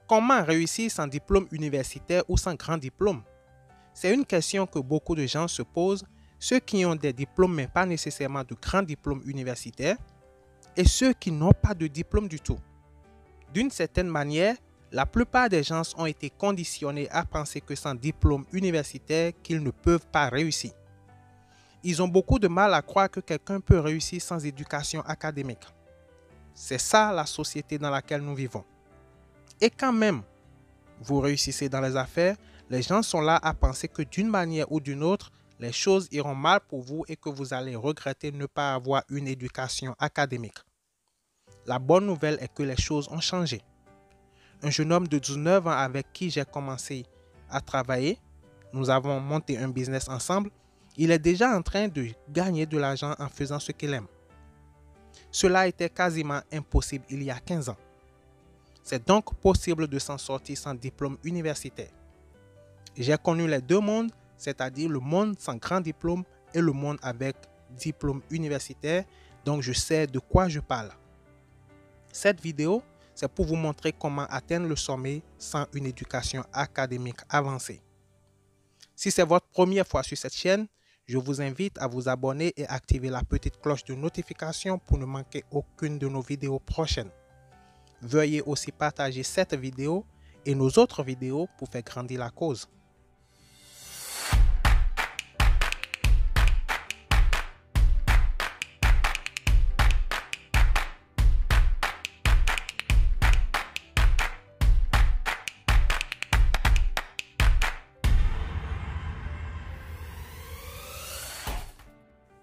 Comment réussir sans diplôme universitaire ou sans grand diplôme? C'est une question que beaucoup de gens se posent, ceux qui ont des diplômes mais pas nécessairement de grands diplômes universitaires et ceux qui n'ont pas de diplôme du tout. D'une certaine manière, la plupart des gens ont été conditionnés à penser que sans diplôme universitaire, qu'ils ne peuvent pas réussir. Ils ont beaucoup de mal à croire que quelqu'un peut réussir sans éducation académique. C'est ça la société dans laquelle nous vivons. Et quand même, vous réussissez dans les affaires, les gens sont là à penser que d'une manière ou d'une autre, les choses iront mal pour vous et que vous allez regretter ne pas avoir une éducation académique. La bonne nouvelle est que les choses ont changé. Un jeune homme de 19 ans avec qui j'ai commencé à travailler, nous avons monté un business ensemble, il est déjà en train de gagner de l'argent en faisant ce qu'il aime. Cela était quasiment impossible il y a 15 ans. C'est donc possible de s'en sortir sans diplôme universitaire. J'ai connu les deux mondes, c'est-à-dire le monde sans grand diplôme et le monde avec diplôme universitaire, donc je sais de quoi je parle. Cette vidéo, c'est pour vous montrer comment atteindre le sommet sans une éducation académique avancée. Si c'est votre première fois sur cette chaîne, je vous invite à vous abonner et activer la petite cloche de notification pour ne manquer aucune de nos vidéos prochaines. Veuillez aussi partager cette vidéo et nos autres vidéos pour faire grandir la cause.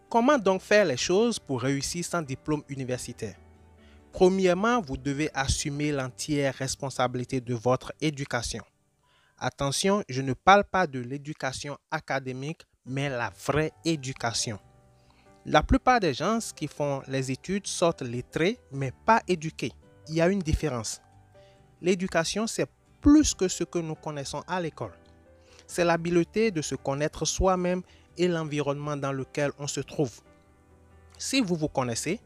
Comment donc faire les choses pour réussir sans diplôme universitaire? Premièrement, vous devez assumer l'entière responsabilité de votre éducation. Attention, je ne parle pas de l'éducation académique, mais la vraie éducation. La plupart des gens qui font les études sortent lettrés, mais pas éduqués. Il y a une différence. L'éducation, c'est plus que ce que nous connaissons à l'école. C'est l'habileté de se connaître soi-même et l'environnement dans lequel on se trouve. Si vous vous connaissez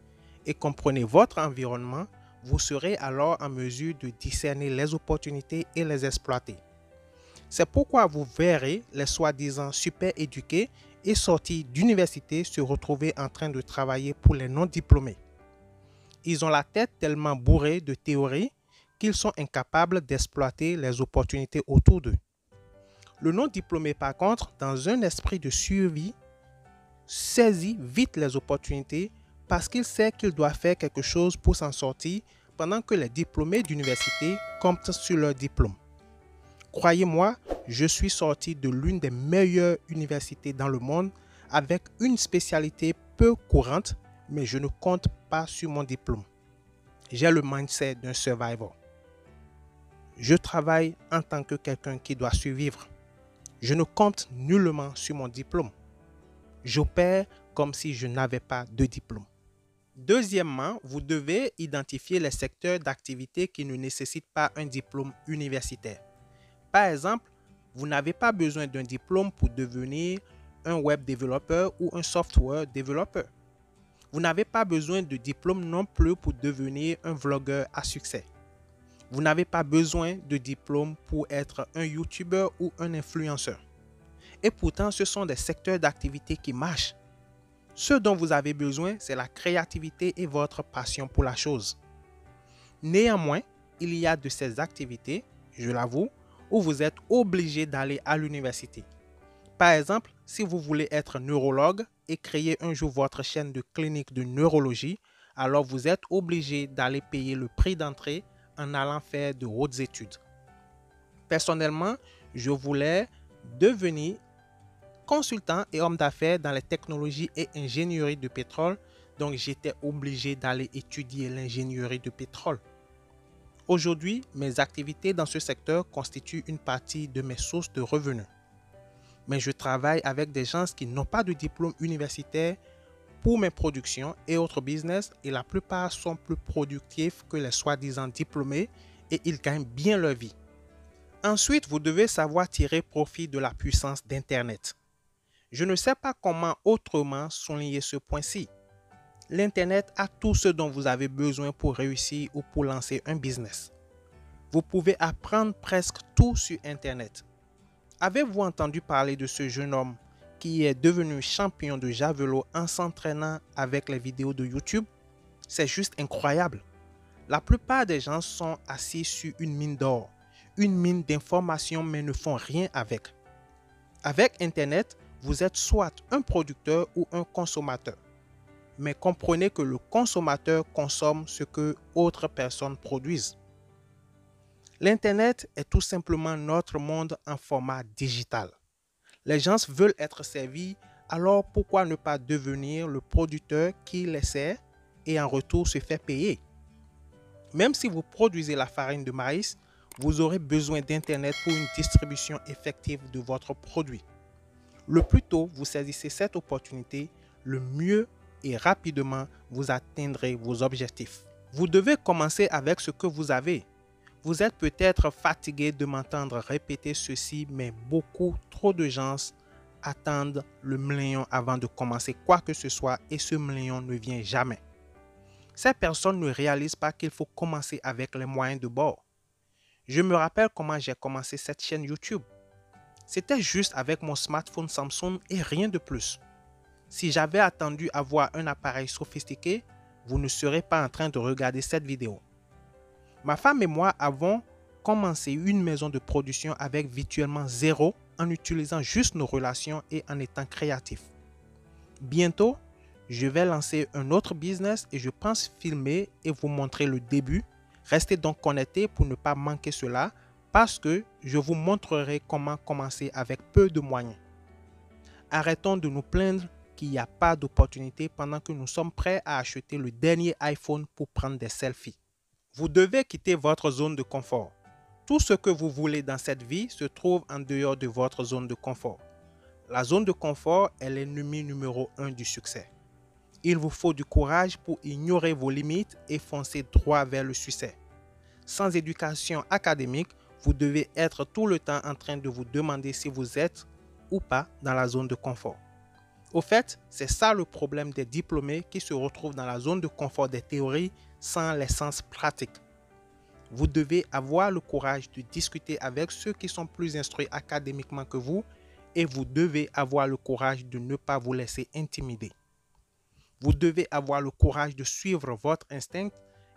et comprenez votre environnement, vous serez alors en mesure de discerner les opportunités et les exploiter. C'est pourquoi vous verrez les soi-disant super éduqués et sortis d'université se retrouver en train de travailler pour les non-diplômés. Ils ont la tête tellement bourrée de théories qu'ils sont incapables d'exploiter les opportunités autour d'eux. Le non-diplômé, par contre, dans un esprit de survie, saisit vite les opportunités parce qu'il sait qu'il doit faire quelque chose pour s'en sortir pendant que les diplômés d'université comptent sur leur diplôme. Croyez-moi, je suis sorti de l'une des meilleures universités dans le monde avec une spécialité peu courante, mais je ne compte pas sur mon diplôme. J'ai le mindset d'un survivor. Je travaille en tant que quelqu'un qui doit survivre. Je ne compte nullement sur mon diplôme. J'opère comme si je n'avais pas de diplôme. Deuxièmement, vous devez identifier les secteurs d'activité qui ne nécessitent pas un diplôme universitaire. Par exemple, vous n'avez pas besoin d'un diplôme pour devenir un web développeur ou un software développeur. Vous n'avez pas besoin de diplôme non plus pour devenir un vlogueur à succès. Vous n'avez pas besoin de diplôme pour être un YouTuber ou un influenceur. Et pourtant, ce sont des secteurs d'activité qui marchent. Ce dont vous avez besoin, c'est la créativité et votre passion pour la chose. Néanmoins, il y a de ces activités, je l'avoue, où vous êtes obligé d'aller à l'université. Par exemple, si vous voulez être neurologue et créer un jour votre chaîne de clinique de neurologie, alors vous êtes obligé d'aller payer le prix d'entrée en allant faire de hautes études. Personnellement, je voulais devenir consultant et homme d'affaires dans les technologies et ingénierie de pétrole, donc j'étais obligé d'aller étudier l'ingénierie de pétrole. Aujourd'hui, mes activités dans ce secteur constituent une partie de mes sources de revenus. Mais je travaille avec des gens qui n'ont pas de diplôme universitaire pour mes productions et autres business et la plupart sont plus productifs que les soi-disant diplômés et ils gagnent bien leur vie. Ensuite, vous devez savoir tirer profit de la puissance d'Internet. Je ne sais pas comment autrement souligner ce point-ci. L'Internet a tout ce dont vous avez besoin pour réussir ou pour lancer un business. Vous pouvez apprendre presque tout sur Internet. Avez-vous entendu parler de ce jeune homme qui est devenu champion de javelot en s'entraînant avec les vidéos de YouTube? C'est juste incroyable. La plupart des gens sont assis sur une mine d'or, une mine d'informations mais ne font rien avec. Avec Internet, vous êtes soit un producteur ou un consommateur. Mais comprenez que le consommateur consomme ce que autres personnes produisent. L'Internet est tout simplement notre monde en format digital. Les gens veulent être servis, alors pourquoi ne pas devenir le producteur qui les sert et en retour se fait payer? Même si vous produisez la farine de maïs, vous aurez besoin d'Internet pour une distribution effective de votre produit. Le plus tôt vous saisissez cette opportunité, le mieux et rapidement vous atteindrez vos objectifs. Vous devez commencer avec ce que vous avez. Vous êtes peut-être fatigué de m'entendre répéter ceci, mais beaucoup trop de gens attendent le million avant de commencer quoi que ce soit et ce million ne vient jamais. Ces personnes ne réalisent pas qu'il faut commencer avec les moyens de bord. Je me rappelle comment j'ai commencé cette chaîne YouTube. C'était juste avec mon smartphone Samsung et rien de plus. Si j'avais attendu avoir un appareil sophistiqué, vous ne serez pas en train de regarder cette vidéo. Ma femme et moi avons commencé une maison de production avec virtuellement zéro en utilisant juste nos relations et en étant créatifs. Bientôt, je vais lancer un autre business et je pense filmer et vous montrer le début. Restez donc connectés pour ne pas manquer cela parce que je vous montrerai comment commencer avec peu de moyens. Arrêtons de nous plaindre qu'il n'y a pas d'opportunité pendant que nous sommes prêts à acheter le dernier iPhone pour prendre des selfies. Vous devez quitter votre zone de confort. Tout ce que vous voulez dans cette vie se trouve en dehors de votre zone de confort. La zone de confort est l'ennemi numéro 1 du succès. Il vous faut du courage pour ignorer vos limites et foncer droit vers le succès. Sans éducation académique, vous devez être tout le temps en train de vous demander si vous êtes ou pas dans la zone de confort. Au fait, c'est ça le problème des diplômés qui se retrouvent dans la zone de confort des théories sans l'essence pratique. Vous devez avoir le courage de discuter avec ceux qui sont plus instruits académiquement que vous et vous devez avoir le courage de ne pas vous laisser intimider. Vous devez avoir le courage de suivre votre instinct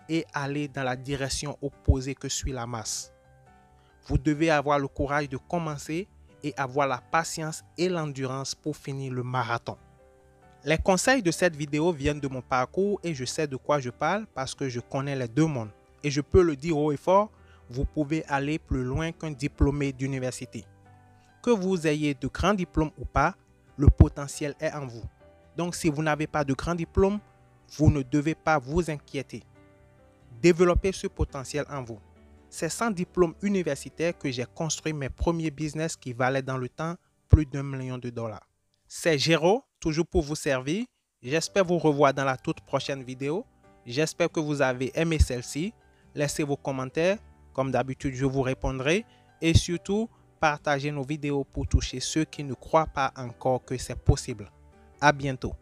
et aller dans la direction opposée que suit la masse. Vous devez avoir le courage de commencer et avoir la patience et l'endurance pour finir le marathon. Les conseils de cette vidéo viennent de mon parcours et je sais de quoi je parle parce que je connais les deux mondes. Et je peux le dire haut et fort, vous pouvez aller plus loin qu'un diplômé d'université. Que vous ayez de grands diplômes ou pas, le potentiel est en vous. Donc si vous n'avez pas de grand diplôme, vous ne devez pas vous inquiéter. Développez ce potentiel en vous. C'est sans diplôme universitaire que j'ai construit mes premiers business qui valaient dans le temps plus d'1 million de dollars. C'est Géraud, toujours pour vous servir. J'espère vous revoir dans la toute prochaine vidéo. J'espère que vous avez aimé celle-ci. Laissez vos commentaires. Comme d'habitude, je vous répondrai. Et surtout, partagez nos vidéos pour toucher ceux qui ne croient pas encore que c'est possible. À bientôt.